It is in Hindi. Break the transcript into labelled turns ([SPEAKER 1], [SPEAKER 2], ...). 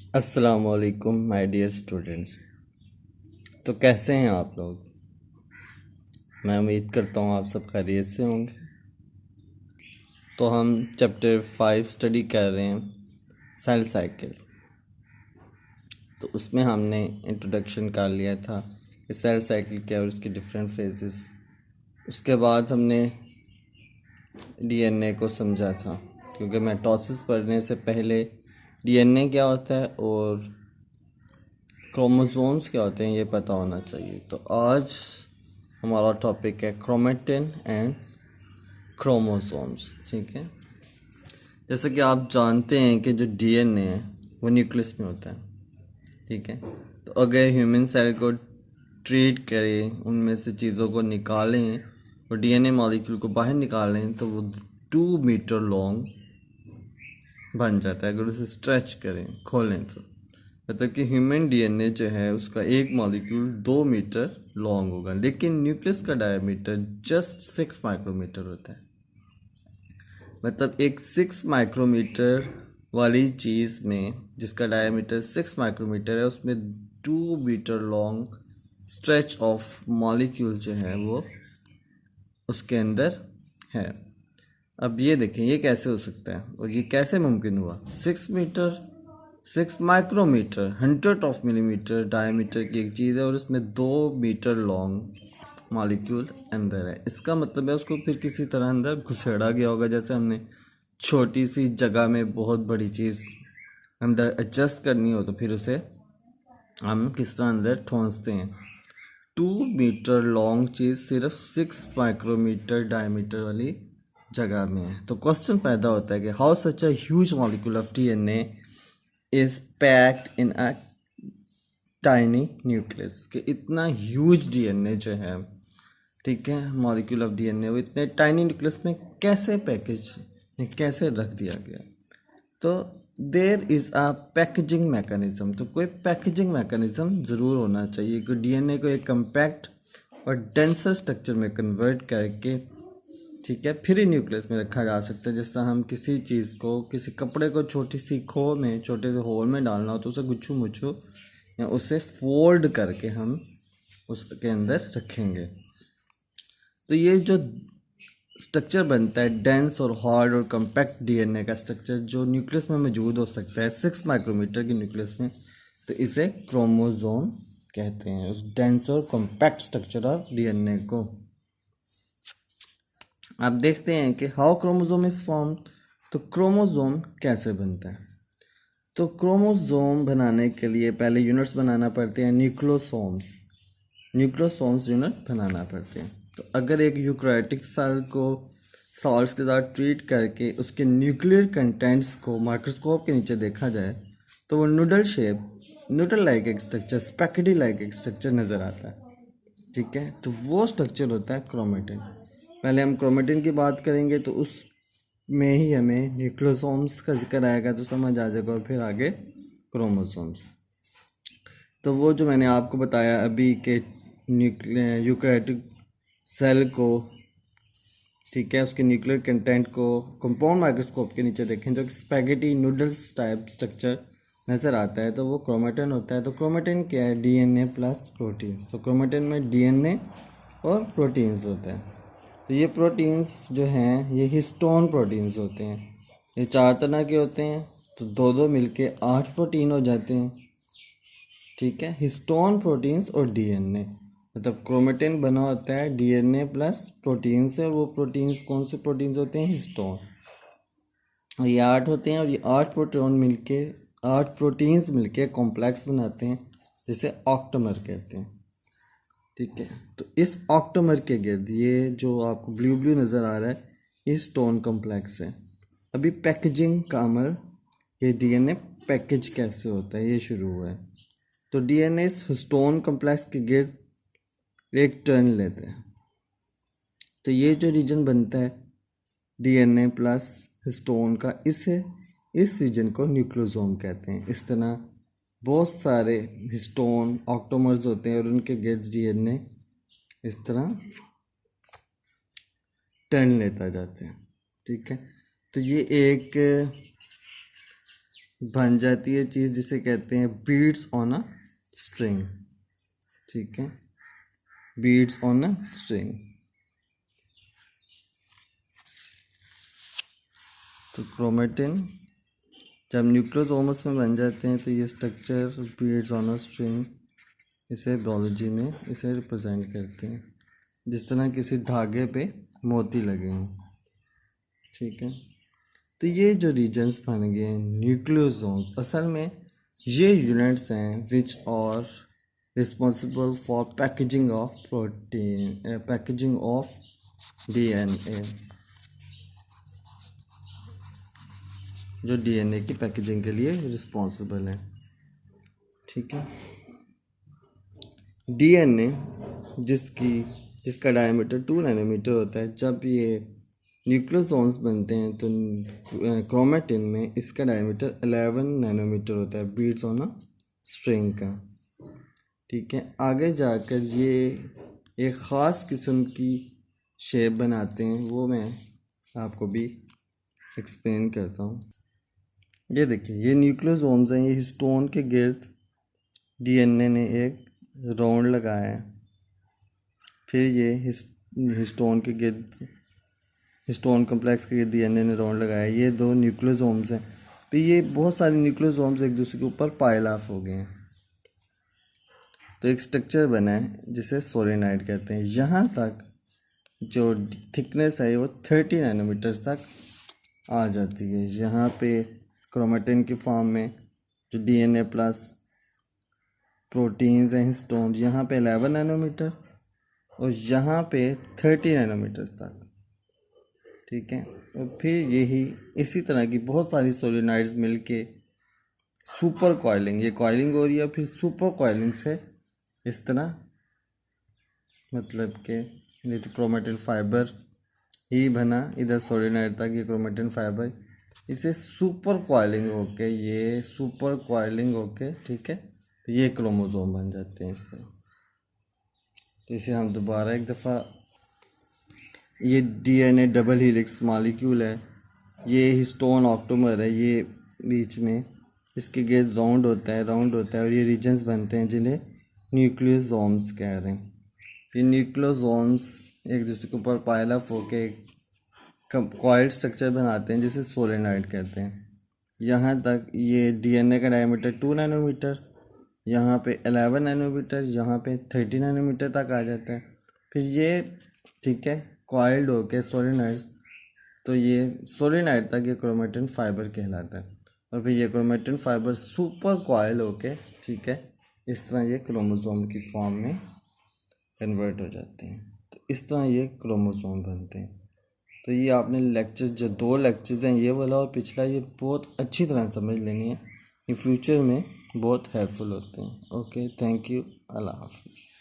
[SPEAKER 1] अस्सलामुअलैकुम माय डियर स्टूडेंट्स। तो कैसे हैं आप लोग? मैं उम्मीद करता हूँ आप सब खैरियत से होंगे। तो हम चैप्टर 5 स्टडी कर रहे हैं, सेल साइकिल। तो उसमें हमने इंट्रोडक्शन कर लिया था कि सेल साइकिल क्या है और उसके डिफरेंट फेजेस। उसके बाद हमने डीएनए को समझा था, क्योंकि माइटोसिस पढ़ने से पहले डीएनए क्या होता है और क्रोमोसोम्स क्या होते हैं ये पता होना चाहिए। तो आज हमारा टॉपिक है क्रोमेटिन एंड क्रोमोसोम्स। ठीक है, जैसे कि आप जानते हैं कि जो डीएनए है वो न्यूक्लियस में होता है। ठीक है, तो अगर ह्यूमन सेल को ट्रीट करें, उनमें से चीज़ों को निकालें और डीएनए मॉलिक्यूल को बाहर निकालें तो वो 2 मीटर लॉन्ग बन जाता है। अगर उसे स्ट्रेच करें, खोलें तो मतलब कि ह्यूमन डीएनए जो है उसका एक मॉलिक्यूल 2 मीटर लॉन्ग होगा, लेकिन न्यूक्लियस का डायमीटर जस्ट 6 माइक्रोमीटर होता है। मतलब एक 6 माइक्रोमीटर वाली चीज़ में जिसका डायमीटर 6 माइक्रोमीटर है, उसमें 2 metre long stretch of molecule जो है वो उसके अंदर है। अब ये देखें, ये कैसे हो सकता है और ये कैसे मुमकिन हुआ? 6 metre, 6 micrometre, 100 of millimetre diameter की एक चीज़ है और उसमें 2 मीटर लॉन्ग मॉलिक्यूल अंदर है। इसका मतलब है उसको फिर किसी तरह अंदर घुसेड़ा गया होगा। जैसे हमने छोटी सी जगह में बहुत बड़ी चीज़ अंदर एडजस्ट करनी हो तो फिर उसे हम किस तरह अंदर ठोंसते हैं। 2 मीटर लॉन्ग चीज़ सिर्फ 6 माइक्रोमीटर डायमीटर वाली जगह में है। तो क्वेश्चन पैदा होता है कि how such a huge molecule of DNA is packed in a tiny nucleus. कि इतना ह्यूज डीएनए जो है, ठीक है, मॉलिक्यूल ऑफ डीएनए वो इतने टाइनी न्यूक्लियस में कैसे पैकेज, कैसे रख दिया गया? तो there is a packaging mechanism. तो कोई पैकेजिंग मैकेनिज्म ज़रूर होना चाहिए कि डीएनए को एक कम्पैक्ट और डेंसर स्ट्रक्चर में कन्वर्ट करके, ठीक है, फिर ही न्यूक्लियस में रखा जा सकता है। जिस तरह हम किसी चीज़ को, किसी कपड़े को छोटी सी खो में, छोटे से होल में डालना हो तो उसे गुच्छू मुच्छू या उसे फोल्ड करके हम उसके अंदर रखेंगे। तो ये जो स्ट्रक्चर बनता है डेंस और हार्ड और कम्पैक्ट डीएनए का स्ट्रक्चर जो न्यूक्लियस में मौजूद हो सकता है 6 माइक्रोमीटर के न्यूक्लियस में, तो इसे क्रोमोसोम कहते हैं, उस डेंस और कम्पैक्ट स्ट्रक्चर ऑफ डीएनए को। आप देखते हैं कि हाउ क्रोमोसोम इज फॉर्म। तो क्रोमोसोम कैसे बनता है? तो क्रोमोसोम बनाने के लिए पहले यूनिट्स बनाना पड़ते हैं, न्यूक्लियोसोम्स। न्यूक्लियोसोम्स यूनिट बनाना पड़ते हैं। तो अगर एक यूकैरियोटिक सेल को सॉल्ट्स के साथ ट्रीट करके उसके न्यूक्लियर कंटेंट्स को माइक्रोस्कोप के नीचे देखा जाए तो वो नूडल शेप, नूडल लाइक एक स्ट्रक्चर, स्पैगेटी लाइक एक स्ट्रक्चर नज़र आता है। ठीक है, तो वो स्ट्रक्चर होता है क्रोमेटिन। पहले हम क्रोमेटिन की बात करेंगे तो उस में ही हमें न्यूक्लियोसोम्स का जिक्र आएगा तो समझ आ जाएगा, और फिर आगे क्रोमोसोम्स। तो वो जो मैंने आपको बताया अभी के यूकैरियोटिक सेल को, ठीक है, उसके न्यूक्लियर कंटेंट को कंपाउंड माइक्रोस्कोप के नीचे देखें तो स्पैगेटी नूडल्स टाइप स्ट्रक्चर नज़र आता है, तो वो क्रोमेटिन होता है। तो क्रोमेटिन क्या है? DNA plus proteins. तो क्रोमेटिन में डीएनए और प्रोटीन्स होते हैं। तो ये प्रोटीन्स जो हैं ये हिस्टोन प्रोटीन्स होते हैं। ये 4 तरह के होते हैं, तो दो दो मिलके 8 प्रोटीन हो जाते हैं। ठीक है, हिस्टोन प्रोटीन्स और डीएनए, मतलब क्रोमेटिन बना होता है डीएनए प्लस प्रोटीन से, और वो प्रोटीन्स कौन से प्रोटीन्स होते हैं? हिस्टोन। और ये 8 होते हैं, और ये 8 प्रोटीन मिलके, 8 प्रोटीन्स मिलके कॉम्प्लेक्स बनाते हैं जिसे ऑक्टोमर कहते हैं। ठीक है, तो इस ऑक्टोमर के गिर्द ये जो आपको ब्लू ब्लू नज़र आ रहा है, ये स्टोन कॉम्प्लेक्स है। अभी पैकेजिंग का अमल, ये डीएनए पैकेज कैसे होता है ये शुरू हुआ है। तो डीएनए इस हिस्टोन कॉम्प्लेक्स के गिर्द एक टर्न लेते हैं। तो ये जो रीजन बनता है डीएनए प्लस हिस्टोन का, इस रीजन को न्यूक्लियोसोम कहते हैं। इस तरह बहुत सारे हिस्टोन ऑक्टोमर्स होते हैं और उनके गिर्द डीएनए इस तरह टर्न लेता जाते हैं। ठीक है, तो ये एक बन जाती है चीज़ जिसे कहते हैं बीड्स ऑन अ स्ट्रिंग। ठीक है, बीड्स ऑन अ स्ट्रिंग। तो क्रोमेटिन जब न्यूक्लियोसोम्स में बन जाते हैं तो ये structure beads on a string, इसे बायोलॉजी में इसे रिप्रेजेंट करते हैं जिस तरह किसी धागे पे मोती लगे हों। ठीक है, तो ये जो रीजन्स बन गए न्यूक्लियोसोम्स, असल में ये यूनिट्स हैं which are responsible for packaging of protein, packaging of DNA, जो डीएनए की पैकेजिंग के लिए रिस्पॉन्सिबल है। ठीक है, डीएनए जिसका डायमीटर 2 नैनोमीटर होता है, जब ये न्यूक्लियोसोम्स बनते हैं तो क्रोमेटिन में इसका डायमीटर 11 नैनोमीटर होता है, बीड्स ऑन अ स्ट्रिंग का। ठीक है, आगे जाकर ये एक ख़ास किस्म की शेप बनाते हैं, वो मैं आपको भी एक्सप्लेन करता हूँ। ये देखिए, ये न्यूक्लियोसोम्स हैं, ये हिस्टोन के गिर्द डीएनए ने एक राउंड लगाया है, फिर ये हिस्टोन के गिर्द, हिस्टोन कम्प्लेक्स के गिर्द डीएनए ने राउंड लगाया है। ये दो न्यूक्लियोसोम्स हैं, तो ये बहुत सारे न्यूक्लियोसोम्स एक दूसरे के ऊपर पाइल ऑफ हो गए हैं, तो एक स्ट्रक्चर बना है जिसे सोलेनॉइड कहते हैं। यहाँ तक जो थिकनेस है वो 30 नैनोमीटर्स तक आ जाती है। यहाँ पे क्रोमेटिन की फॉर्म में जो डीएनए प्लस प्रोटीन्स हैं हिस्टोन, यहाँ पे 11 नैनोमीटर और यहाँ पे 30 नैनोमीटर्स तक। ठीक है, और फिर यही इसी तरह की बहुत सारी सोलेनॉइड्स मिलके सुपर कॉइलिंग, ये कॉइलिंग हो रही है, फिर सुपर कॉइलिंग से इस तरह, मतलब कि ये तो क्रोमेटिन फाइबर ही बना इधर सोलेनॉइड तक, ये क्रोमेटिन फाइबर, इसे सुपर कॉइलिंग होके, ये सुपर कॉइलिंग होके, ठीक है, तो ये क्रोमोसोम बन जाते हैं इस तरह। तो इसे हम दोबारा एक दफ़ा, ये डीएनए डबल हेलिक्स मॉलिक्यूल है, ये हिस्टोन ऑक्टोमर है, ये बीच में इसके गिर्द राउंड होता है और ये रीजन्स बनते हैं जिन्हें न्यूक्लियोसोम्स कह रहे हैं। ये न्यूक्लियोसोम्स एक दूसरे के ऊपर पाइल अप होके कॉइल्ड स्ट्रक्चर बनाते हैं जिसे सोलेनॉइड कहते हैं। यहाँ तक ये डीएनए का डायमीटर 2 नैनोमीटर, यहाँ पे 11 नैनोमीटर, यहाँ पे 30 नैनोमीटर तक आ जाता है। फिर ये, ठीक है, कॉइल्ड होके सोलेनॉइड्स, तो ये सोलेनॉइड तक ये क्रोमेटिन फाइबर कहलाता है, और फिर ये क्रोमेटिन फाइबर सुपर कॉइल होके, ठीक है, इस तरह ये क्रोमोसोम की फॉर्म में कन्वर्ट हो जाते हैं। तो इस तरह ये क्रोमोसोम बनते हैं। तो ये आपने लेक्चर्स, जो 2 लेक्चर्स हैं, ये वाला और पिछला, ये बहुत अच्छी तरह समझ लेनी है, ये फ्यूचर में बहुत हेल्पफुल होते हैं। ओके, थैंक यू, अल्लाह हाफिज़।